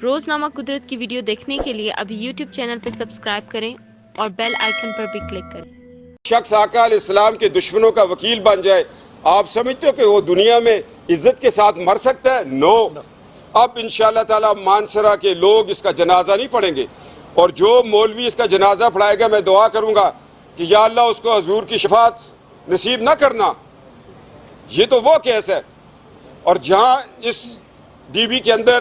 روزنامہ قدرت کی ویڈیو دیکھنے کے لیے ابھی یوٹیوب چینل پر سبسکرائب کریں اور بیل آئیکن پر بھی کلک کریں۔ شخص آقا علیہ السلام کے دشمنوں کا وکیل بن جائے، آپ سمجھتے ہو کہ وہ دنیا میں عزت کے ساتھ مر سکتا ہے؟ نو۔ اب انشاءاللہ تعالی مانسرا کے لوگ اس کا جنازہ نہیں پڑھیں گے، اور جو مولوی اس کا جنازہ پڑھائے گا میں دعا کروں گا کہ یا اللہ اس کو حضور کی شفاعت نصیب نہ کرنا۔ یہ تو وہ کیس ہے۔ اور جہاں اس ڈی بی کے اندر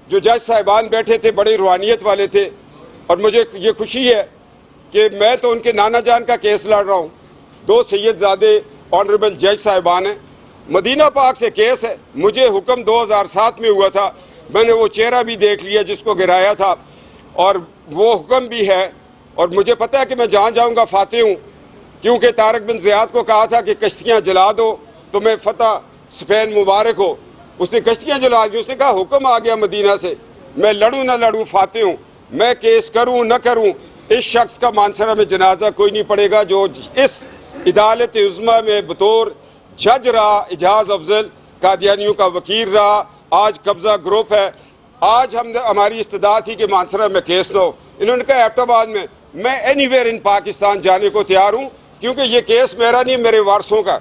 جو جج صاحبان بیٹھے تھے بڑی روحانیت والے تھے، اور مجھے یہ خوشی ہے کہ میں تو ان کے نانا جان کا کیس لڑ رہا ہوں، 2 سید زادے آنریبل جج صاحبان ہیں، مدینہ پاک سے کیس ہے، مجھے حکم 2007 میں ہوا تھا، میں نے وہ چہرہ بھی دیکھ لیا جس کو گرایا تھا، اور وہ حکم بھی ہے، اور مجھے پتہ ہے کہ میں جہاں جاؤں گا فاتح ہوں، کیونکہ طارق بن زیاد کو کہا تھا کہ کشتیاں جلا دو تمہیں فتح اسپین مبارک ہو، اس نے کشتیاں جلا دی، اس نے کہا حکم آ گیا مدینہ سے، میں لڑوں نہ لڑوں فاتح ہوں، میں کیس کروں نہ کروں، اس شخص کا مانسرا میں جنازہ کوئی نہیں پڑے گا جو اس عدالت عظمیٰ میں بطور جج رہا، اجاز افضل قادیانیوں کا وکیل رہا، آج قبضہ گروپ ہے۔ آج ہماری استدعا تھی کہ مانسرا میں کیس نہ ہو، انہوں نے کہا ایبٹ آباد میں اینی ویئر ان پاکستان جانے کو تیار ہوں، کیونکہ یہ کیس میرا نہیں، میرے وارثوں کا۔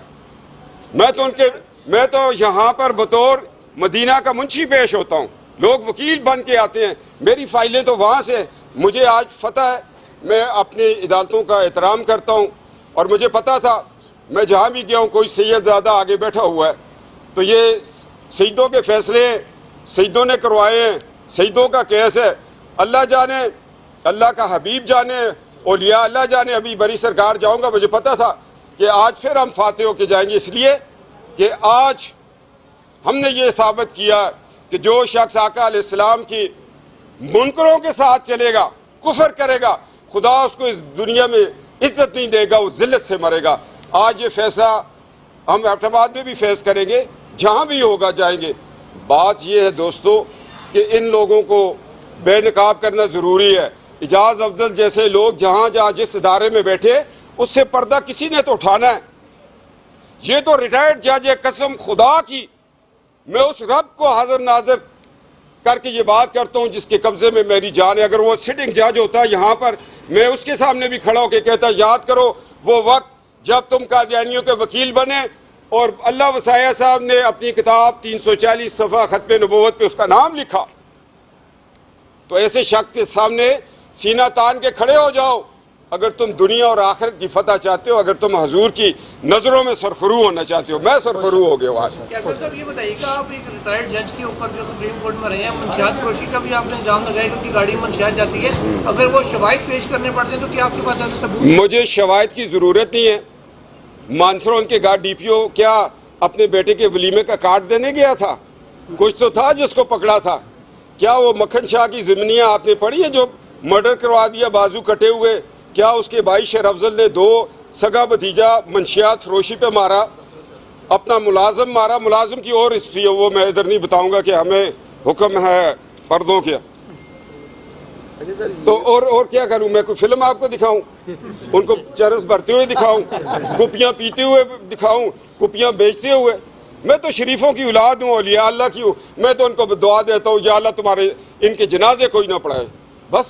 میں تو یہاں پر بطور مدینہ کا منشی پیش ہوتا ہوں، لوگ وکیل بن کے آتے ہیں، میری فائلیں تو وہاں سے، مجھے آج فتح ہے، میں اپنی عدالتوں کا احترام کرتا ہوں، اور مجھے پتا تھا میں جہاں بھی گیا ہوں کوئی سید زادہ آگے بیٹھا ہوا ہے، تو یہ سیدوں کے فیصلے ہیں، سیدوں نے کروائے ہیں، سیدوں کا کیس ہے، اللہ جانے، اللہ کا حبیب جانے، اولیاء اللہ جانے، ابھی بری سرکار جاؤں گا، مجھے پتا تھا کہ آج پھر ہم فاتح ہو کے جائیں گے، اس لیے کہ آج ہم نے یہ ثابت کیا کہ جو شخص آقا علیہ السلام کی منکروں کے ساتھ چلے گا، کفر کرے گا، خدا اس کو اس دنیا میں عزت نہیں دے گا، وہ ذلت سے مرے گا۔ آج یہ فیصلہ ہم ایبٹ آباد میں بھی فیس کریں گے، جہاں بھی ہوگا جائیں گے۔ بات یہ ہے دوستو کہ ان لوگوں کو بے نقاب کرنا ضروری ہے۔ اجاز افضل جیسے لوگ جہاں جس ادارے میں بیٹھے اس سے پردہ کسی نے تو اٹھانا ہے۔ یہ تو ریٹائرڈ جج ہے، قسم خدا کی میں اس رب کو حاضر ناظر کر کے یہ بات کرتا ہوں جس کے قبضے میں میری جان ہے، اگر وہ سٹنگ جج ہوتا یہاں پر میں اس کے سامنے بھی کھڑا ہو کے کہتا یاد کرو وہ وقت جب تم قادیانیوں کے وکیل بنے اور اللہ وسایہ صاحب نے اپنی کتاب 340 صفحہ ختم نبوت پہ اس کا نام لکھا۔ تو ایسے شخص کے سامنے سینہ تان کے کھڑے ہو جاؤ اگر تم دنیا اور آخرت کی فتح چاہتے ہو، اگر تم حضور کی نظروں میں سرخرو ہونا چاہتے ہو۔ میں سرخرو ہو گیا ہوں آج۔ کیپٹن صاحب یہ بتائیے کہ آپ ایک ریٹائرڈ جج کے اوپر جو سپریم کورٹ میں رہے ہیں، منشیات فروشی کا بھی آپ نے الزام لگایا کہ ان کی گاڑی میں منشیات جاتی ہے، اگر وہ شواہد پیش کرنے پڑتے ہیں تو کیا آپ کے پاس ایسے ثبوت؟ مجھے شواہد کی ضرورت نہیں ہے۔ مانسرا ان کے گارڈ ڈی پی او کیا اپنے بیٹے کے ولیمے کا کارڈ دینے گیا تھا؟ کچھ تو تھا جس کو پکڑا تھا۔ کیا وہ مکھن شاہ کی ضمنیاں آپ نے پڑھی ہیں جو مرڈر کروا دیا بازو کٹے ہوئے؟ کیا اس کے بھائی شیر افضل نے 2 سگا بھتیجا منشیات فروشی پہ مارا، اپنا ملازم مارا؟ ملازم کی اور ہسٹری ہے، وہ میں ادھر نہیں بتاؤں گا کہ ہمیں حکم ہے پردوں کیا۔ تو اور کیا کروں میں؟ کوئی فلم آپ کو دکھاؤں؟ ان کو چرس بھرتے ہوئے دکھاؤں؟ کپیاں پیتے ہوئے دکھاؤں؟ کپیاں بیچتے ہوئے؟ میں تو شریفوں کی اولاد ہوں، اولیاء اللہ کی ہوں، میں تو ان کو دعا دیتا ہوں یا اللہ تمہارے ان کے جنازے کوئی نہ پڑھائے، بس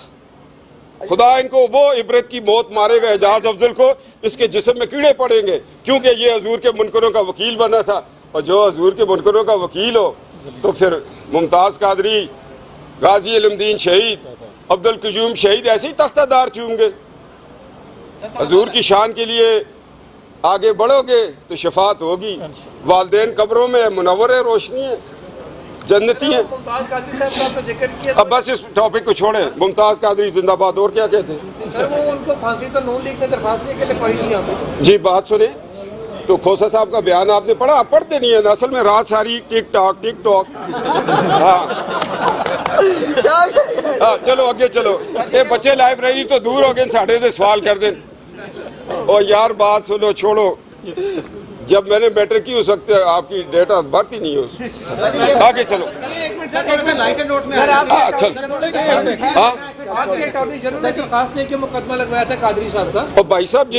خدا ان کو وہ عبرت کی موت مارے گا۔ اجاز افضل کو اس کے جسم میں کیڑے پڑیں گے کیونکہ یہ حضور کے منکروں کا وکیل بنا تھا، اور جو حضور کے منکروں کا وکیل ہو تو پھر ممتاز قادری، غازی علم دین شہید، عبدالقیوم شہید ایسے ہی تختہ دار چون گے۔ حضور کی شان کے لیے آگے بڑھو گے تو شفاعت ہوگی۔ والدین قبروں میں منور روشنی ہے، جنتی ہیں۔ ممتاز قادری صاحب کا آپ نے ذکر کیا، اب بس اس ٹاپک کو چھوڑیں، ممتاز قادری زندہ باد، اور کیا کہتے ہیں؟ سر وہ ان کو پھانسی تو نون لیگ میں درخواست لے کے لکھوائی تھی یہاں پہ۔ جی بات سنیں تو کھوسا صاحب کا بیان آپ نے پڑھا؟ آپ پڑھتے نہیں ہیں اصل میں، رات ساری ٹک ٹاک۔ ہاں چلو اگے چلو، یہ بچے لائبریری تو دور ہو گئے، ساڑھے دے سوال کر دیں۔ اور یار بات سنو، چھوڑو، جب میں نے میٹر کی ہو سکتے آپ کی ڈیٹ آف برتھ ہی نہیں ہو۔ آگے چلو۔ مقدمہ لگوایا تھا قادری صاحب کا، اور بھائی صاحب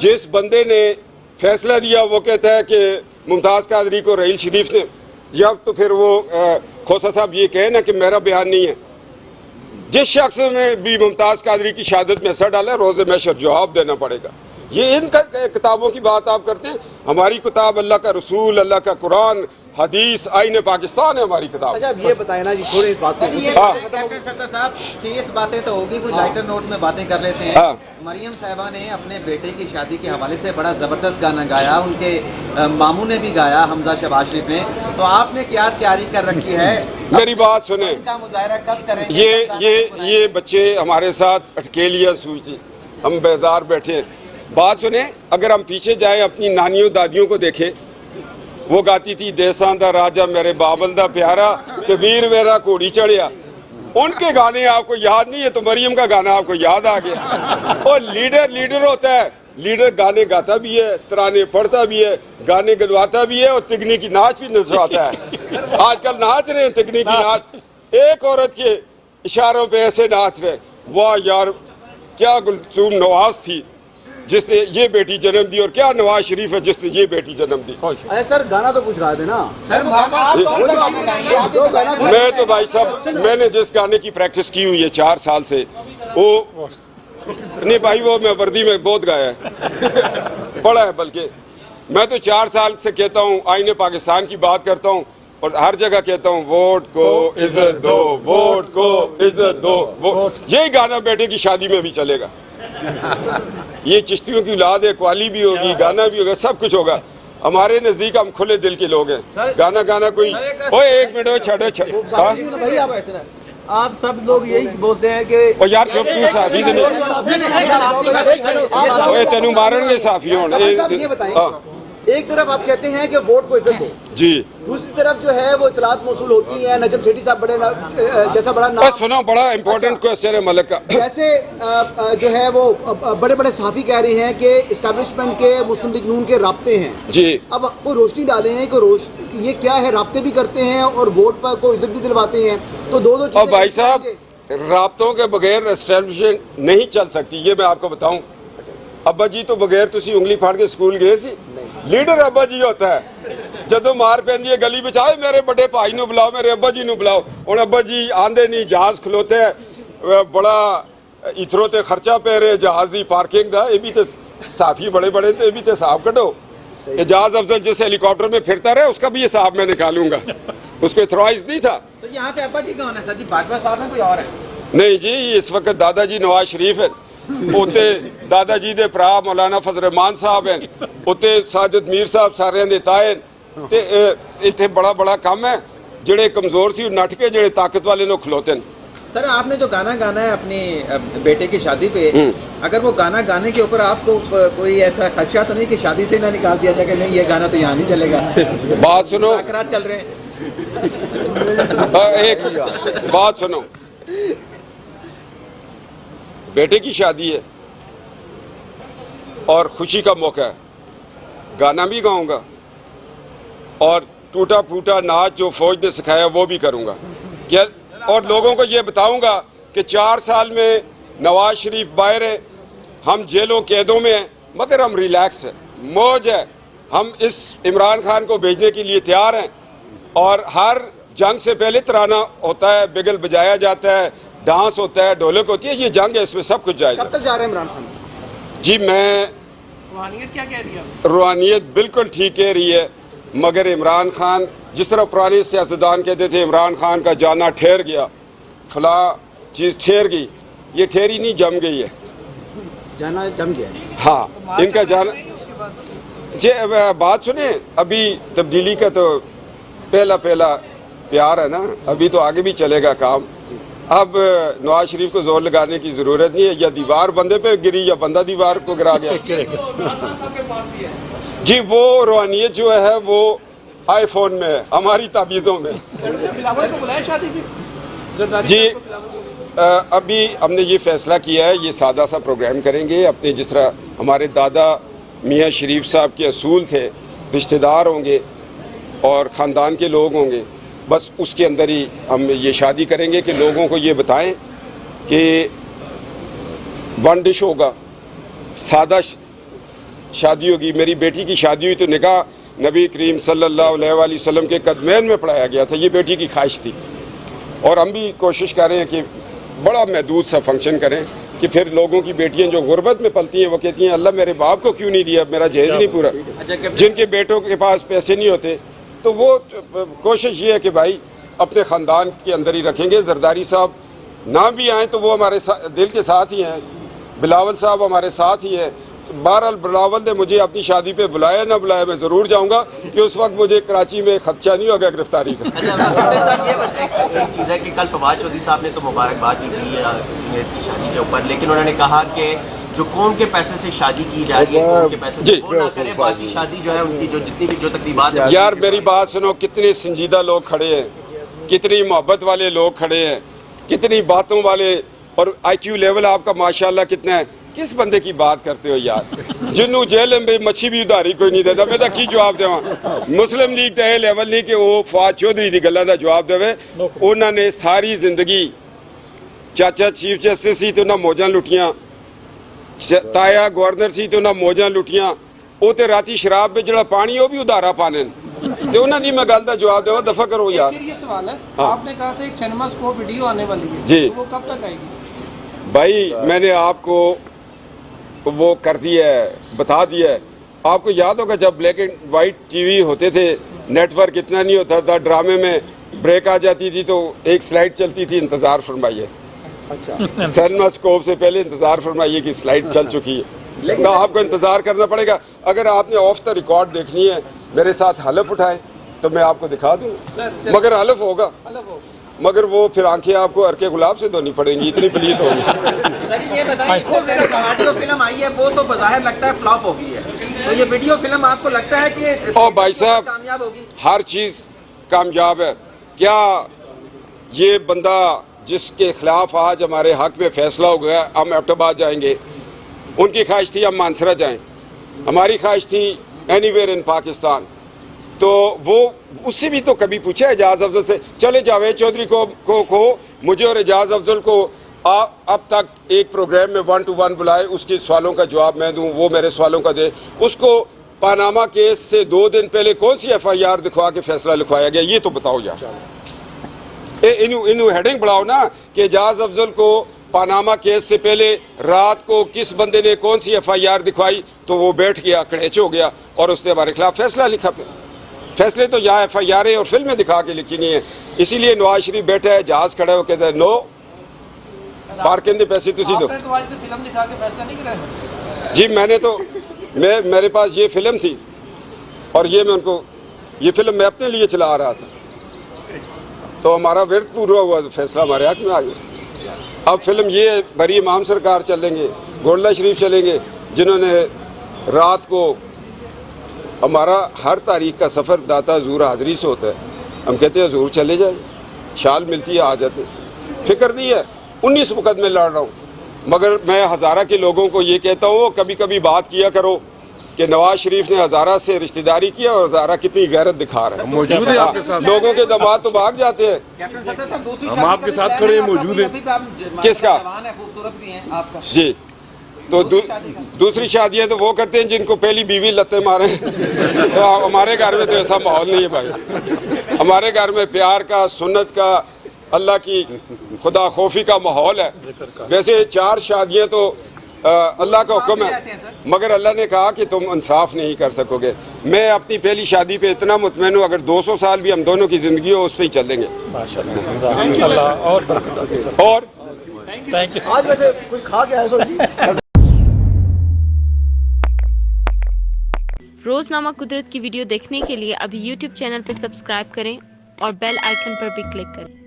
جس بندے نے فیصلہ دیا وہ کہتا ہے کہ ممتاز قادری کو رحیل شریف نے जब तो फिर वो खोसा साहब ये कहे ना कि मेरा बयान नहीं है, जिस शख्स ने भी मुमताज़ कादरी की शहादत में असर डाला रोज़े महशर जवाब देना पड़ेगा। ये इन किताबों की बात आप करते हैं, हमारी किताब अल्लाह का रसूल, अल्लाह का कुरान, हदीस, आईन पाकिस्तान है हमारी किताब। अच्छा अब ये बताए ना जी थोड़ी इस बात से कैप्टन सत्तर साहब, सीरियस बातें तो होगी, कुछ लाइटर नोट में बातें कर लेते हैं। हाँ। मरियम साहिबा ने अपने बेटे की शादी के हवाले से बड़ा ज़बरदस्त गाना गाया, उनके मामू ने भी गाया, हमजा शहबाज शरीफ ने, तो आपने क्या तैयारी कर रखी है? मेरी बात सुने, इनका मुजाहरा कब करेंगे? ये बच्चे हमारे साथ अटकेलियाँ हुई थी, हम बेजार बैठे। बात सुने, अगर हम पीछे जाएं अपनी नानियों दादियों को देखें, वो गाती थी देसां दा राजा मेरे बाबल दा प्यारा कि वीर मेरा घोड़ी चढ़िया। उनके गाने आपको याद नहीं है तो मरियम का गाना आपको याद आ गया। और लीडर होता है, लीडर गाने गाता भी है, तराने पढ़ता भी है, गाने गलवाता भी है और तिगनी की नाच भी नचवाता है। आजकल नाच रहे हैं तिगनी की नाच, एक औरत के इशारों पे ऐसे नाच रहे। वाह यार, क्या गुलसूम नवाज थी जिसने ये बेटी जन्म दी, और क्या नवाज शरीफ है जिसने ये बेटी जन्म दी। अरे सर गाना तो कुछ गा देना सर, मैं तो भाई साहब, मैंने जिस गाने की प्रैक्टिस की हुई है 4 साल से, वो नहीं भाई, वो मैं वर्दी में बहुत गाया है, पढ़ा है। बल्कि मैं तो 4 साल से कहता हूँ, आईने पाकिस्तान की बात करता हूँ और हर जगह कहता हूँ वोट को इज्जत दो, वोट को इज्जत दो, वोट। यही गाना बेटे की शादी में भी चलेगा। ये चिश्तियों की औलाद है, क्वाली भी होगी, गाना भी होगा, सब कुछ होगा। हमारे नजदीक हम खुले दिल के लोग हैं। गाना कोई ओए एक मिनट छोड़ो, आप सब लोग यही बोलते हैं कि ओ यार चुप तू साफी के ओए तेनू मारनगे साफी होण। ये बताएं, एक तरफ आप कहते हैं कि वोट को इज्जत दो जी, दूसरी तरफ जो है वो इतलात मौसूल होती है, नजम सेठी साहब बड़े जैसा बड़ा नाम, सुनो बड़ा इंपॉर्टेंट क्वेश्चन है मलिक का। जैसे जो है वो बड़े बड़े सहाफी कह रहे हैं कि इस्टेब्लिशमेंट के मुस्लिम लीग नून के राब्ते हैं जी। अब कोई रोशनी डाले हैं कि ये क्या है, राब्ते भी करते हैं और वोट पर को इज्जत भी दिलवाते हैं, तो दो चीजें। और भाई साहब, राब्तों के बगैर एस्टेब्लिशमेंट नहीं चल सकती, ये मैं आपको बताऊं। अब्बा जी तो बगैर तुसी उंगली फाड़ के स्कूल गए सी, लीडर अब्बा जी होता है। जदों मार पैंदी है गली विच, आए मेरे बड़े भाई नूं बुलाओ, मेरे अब्बा जी नूं बुलाओ। हुण अब्बा जी आंदे नहीं, जहाज खलोते है, बड़ा इथरों ते खर्चा पै रहे जहाज दी पार्किंग दा। ये भी तो साफी बड़े बड़े थे, ये भी तो हिसाब कटो। एजाज अफजल जिस हेलीकॉप्टर में फिरता रहे उसका भी हिसाब मैं निकालूंगा, उसको इथराइज नहीं था। तो यहाँ पे अब्बा जी कौन है सर जी? बाजवा साहब हैं कोई और है? नहीं जी, इस वक्त दादाजी नवाज शरीफ है, उते दादाजी दे भरा मौलाना फजल रहमान साहब हैं, उते साजिद मीर साहब सारे दे ताए ते इत्थे बड़ा काम है। जेड़े कमजोर सी नट के जेड़े ताकत वाले नो खलोते हैं। सर आपने जो गाना गाना है अपनी बेटे की शादी पे, अगर वो गाना गाने के ऊपर आपको कोई ऐसा खदशा तो नहीं कि शादी से ना निकाल दिया जाए कि नहीं ये गाना तो यहाँ नहीं चलेगा? बात सुनो, चल रहे हैं। एक बात सुनो, बेटे की शादी है और खुशी का मौका है, गाना भी गाऊंगा और टूटा फूटा नाच जो फौज ने सिखाया वो भी करूंगा क्या, और लोगों को ये बताऊंगा कि 4 साल में नवाज शरीफ बाहर है, हम जेलों कैदों में हैं, मगर हम रिलैक्स हैं, मौज है। हम इस इमरान खान को भेजने के लिए तैयार हैं और हर जंग से पहले तराना होता है, बिगल बजाया जाता है, डांस होता है, ढोलक होती है। ये जंग है, इसमें सब कुछ जायज़ है। कब तक जा रहे हैं इमरान खान जी? मैं रूहानियत क्या कह रही है? रूहानियत बिल्कुल ठीक कह रही है, मगर इमरान खान जिस तरह पुराने सियासतदान कहते थे इमरान खान का जाना ठहर गया, फला चीज़ ठहर गई, ये ठहरी नहीं, जम गई है, जाना जम गया। हाँ, इनका जाना जी। बात सुने, अभी तब्दीली का तो पहला प्यार है ना, अभी तो आगे भी चलेगा काम। अब नवाज शरीफ को जोर लगाने की ज़रूरत नहीं है, या दीवार बंदे पे गिरी या बंदा दीवार को गिरा गया। जी वो रूहानियत जो है वो आईफोन में है, हमारी ताबीज़ों में जी। अभी हमने ये फ़ैसला किया है, ये सादा सा प्रोग्राम करेंगे अपने, जिस तरह हमारे दादा मियाँ शरीफ साहब के असूल थे, रिश्तेदार होंगे और ख़ानदान के लोग होंगे, बस उसके अंदर ही हम ये शादी करेंगे कि लोगों को ये बताएं कि 1 डिश होगा, सादा शादी होगी। मेरी बेटी की शादी हुई तो निकाह नबी करीम सल्लल्लाहु अलैहि वसल्लम के कदमैन में पढ़ाया गया था। ये बेटी की ख्वाहिश थी और हम भी कोशिश कर रहे हैं कि बड़ा महदूद सा फंक्शन करें कि फिर लोगों की बेटियां जो गुर्बत में पलती हैं वो कहती हैं अल्लाह मेरे बाप को क्यों नहीं दिया, मेरा जहेज नहीं पूरा। जिनके बेटों के पास पैसे नहीं होते तो वो कोशिश ये है कि भाई अपने ख़ानदान के अंदर ही रखेंगे। जरदारी साहब ना भी आएँ तो वो हमारे दिल के साथ ही हैं, बिलावल साहब हमारे साथ ही है। बहरहाल बिलावल ने मुझे अपनी शादी पे बुलाया ना बुलाया मैं ज़रूर जाऊंगा कि उस वक्त मुझे कराची में खदशा नहीं होगा गिरफ्तारी का। अच्छा साहब, ये एक चीज़ है कि कल फवाद चौधरी साहब ने तो मुबारकबाद दी थी जुनैद की शादी के ऊपर, लेकिन उन्होंने कहा कि जो कौम के पैसे से शादी की जा रही है, कौम के पैसे से वो ना करे, बाकी शादी जो है उनकी जो जितनी भी जो तकरीबात है। यार मेरी बात सुनो, कितने संजीदा लोग खड़े हैं, कितनी मोहब्बत वाले लोग खड़े हैं, कितनी बातों वाले, और IQ लेवल आपका माशाल्लाह कितना है। किस बंदे की बात करते हो यार, जिन्हों जेल में मच्छी भी उधारी कोई नहीं देता, मैं तो की जवाब देवा। मुस्लिम लीग का यह लेवल नहीं कि वो फवाद चौधरी की गल्लां दा जवाब देवे। उन्होंने सारी जिंदगी चाचा चीफ जस्टिस सी तो उन्हें मौजां लुटियां, ताया गवर्नर सी तो उन्हें मौजां लुटियां, वो तो राती शराब में जड़ा पानी वो भी उधारा पाने तो उन्होंने दी मैं गल का जवाब देवा। दफा करो यार। ये सवाल है, हाँ। आपने कहा था एक सिनेमा स्कोप वीडियो आने वाली है जी, तो वो कब तक आएगी? भाई मैंने आपको वो कर दिया है, बता दिया है। आपको याद होगा जब ब्लैक एंड वाइट टीवी होते थे, नेटवर्क इतना नहीं होता था, ड्रामे में ब्रेक आ जाती थी तो एक स्लाइड चलती थी, इंतज़ार फरमाइए। अच्छा, सिनेमा स्कोप से पहले इंतज़ार फरमाइए कि स्लाइड चल चुकी है, तो आपको इंतज़ार करना पड़ेगा। अगर आपने ऑफ द रिकॉर्ड देखनी है, मेरे साथ हलफ उठाए तो मैं आपको दिखा दूँ, मगर हलफ होगा, मगर वो फिर आंखें आपको अरके गुलाब से धोनी पड़ेंगी, इतनी पलीत होगी। सर ये बताइए, इससे मेरे ऑडियो फिल्म आई है वो तो बाज़ाहिर लगता है फ्लॉप हो गई है, तो ये वीडियो फिल्म आपको लगता है कि ओ भाई साहब कामयाब होगी? हर चीज़ कामयाब है। क्या ये बंदा जिसके खिलाफ आज हमारे हक में फैसला हो गया, हम एबटाबाद जाएंगे, उनकी ख्वाहिश थी हम मानसरा जाएं, हमारी ख्वाहिश थी एनीवेयर इन पाकिस्तान, तो वो उससे भी तो कभी पूछा एजाज अफजल से, चले जावेद चौधरी को मुझे और एजाज अफजल को अब तक एक प्रोग्राम में 1 to 1 बुलाए, उसके सवालों का जवाब मैं दूं, वो मेरे सवालों का दे। उसको पानामा केस से 2 दिन पहले कौन सी FIR दिखवा के फैसला लिखवाया गया, ये तो बताओ यार। इनू हेडिंग बढ़ाओ ना कि एजाज अफजल को पानामा केस से पहले रात को किस बंदे ने कौन सी FIR दिखवाई, तो वो बैठ गया, कड़ेच हो गया और उसने हमारे खिलाफ फैसला लिखा। फैसले तो यहाँ FIR और फिल्में दिखा के लिखी गई हैं। इसीलिए नवाज शरीफ बैठा है, जहाज खड़ा है, वो कहता है नो पार्किंग दे पैसे तुसी दो। आपने तो आज भी फिल्म दिखा के फैसला नहीं कराया जी मैंने तो मेरे पास ये फिल्म थी और ये मैं उनको ये फिल्म मैं अपने लिए चला रहा था, तो हमारा विरद पूरा हुआ तो फैसला हमारे हक में आ गया। अब फिल्म ये बरी इमाम सरकार चलेंगे, गोल्डा शरीफ चलेंगे, जिन्होंने रात को हमारा हर तारीख का सफ़र दाता हजूर हाज़री से होता है, हम कहते हैं हजूर चले जाए, शाल मिलती है आ जाते। फिक्र नहीं है, 19 मुकदमे लड़ रहा हूँ, मगर मैं हज़ारा के लोगों को ये कहता हूँ कभी कभी बात किया करो कि नवाज शरीफ ने हज़ारा से रिश्तेदारी किया और हज़ारा कितनी गैरत दिखा रहा है। मौजूद है आपके साथ, लोगों के दमाद तो भाग जाते हैं। कैप्टन सत्तर साहब, दूसरी हम आपके साथ खड़े मौजूद हैं। किसका? खूबसूरत भी हैं आपका जी, तो दूसरी शादियाँ तो वो करते हैं जिनको पहली बीवी लत्ते मारे। तो हमारे घर में तो ऐसा माहौल नहीं है भाई, हमारे घर में प्यार का, सुन्नत का, अल्लाह की खुदा खौफी का माहौल है। वैसे 4 शादियाँ तो अल्लाह का हुक्म है, मगर अल्लाह ने कहा कि तुम इंसाफ नहीं कर सकोगे। मैं अपनी पहली शादी पे इतना मुतमैन हूँ, अगर 200 साल भी हम दोनों की ज़िंदगी हो उस पर ही चलेंगे। और थैंक यू। आज वैसे कोई खा के आया सो रोजनामा कुदरत की वीडियो देखने के लिए अभी YouTube चैनल पर सब्सक्राइब करें और बेल आइकन पर भी क्लिक करें।